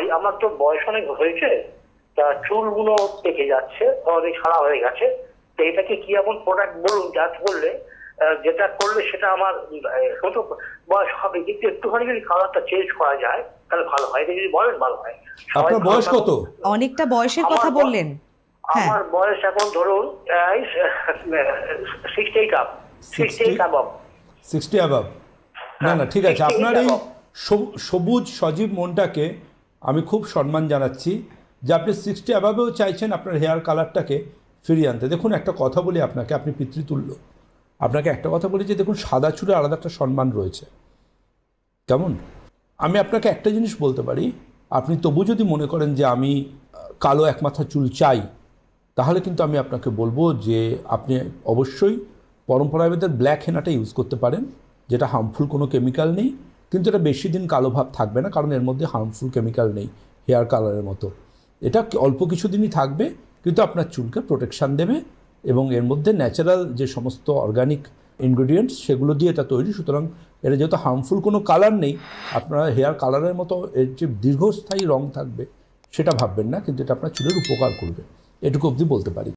ভাই, আমার তো বয়স অনেক হয়েছে, তা চুলগুলো পেকে যাচ্ছে, অনেক সাদা হয়ে গেছে। তো এটাকে কি এমন প্রোডাক্ট বলুন যা করলে যেটা করলে সেটা আমার ছোট বয়স হবে কিন্তু একটুখানি যদি কালারটা চেঞ্জ করা যায় তাহলে ভালো হয়। এটা যদি বলেন ভালো হয়। আপনার বয়স কত? অনেকটা বয়সের কথা বললেন। আমার বয়স এখন ধরুন 68 আপ, 68 অ্যাবভ। 60 অ্যাবভ? না না, ঠিক আছে। আপনার এই সবুজ সজীব মনটাকে আমি খুব সম্মান জানাচ্ছি যে আপনি 60 অ্যাবভেও চাইছেন আপনার হেয়ার কালারটাকে ফিরিয়ে আনতে। দেখুন, একটা কথা বলি আপনাকে, আপনি পিতৃতুল্য, আপনাকে একটা কথা বলি যে দেখুন, সাদা চুলে আলাদা একটা সম্মান রয়েছে, কেমন? আমি আপনাকে একটা জিনিস বলতে পারি, আপনি তবু যদি মনে করেন যে আমি কালো এক মাথা চুল চাই, তাহলে কিন্তু আমি আপনাকে বলবো যে আপনি অবশ্যই পরম্পরাগত ব্ল্যাক হেনাটা ইউজ করতে পারেন, যেটা হার্মফুল কোনো কেমিক্যাল নেই, কিন্তু এটা বেশি দিন কালো ভাব থাকবে না, কারণ এর মধ্যে হার্মফুল কেমিক্যাল নেই হেয়ার কালারের মতো। এটা অল্প কিছু দিনই থাকবে, কিন্তু আপনার চুলকে প্রোটেকশান দেবে এবং এর মধ্যে ন্যাচারাল যে সমস্ত অর্গানিক ইনগ্রেডিয়েন্টস সেগুলো দিয়ে এটা তৈরি। সুতরাং এটা যেহেতু হার্মফুল কোনো কালার নেই, আপনারা হেয়ার কালারের মতো এর যে দীর্ঘস্থায়ী রং থাকবে সেটা ভাববেন না, কিন্তু এটা আপনার চুলের উপকার করবে, এটুকু অবধি বলতে পারি।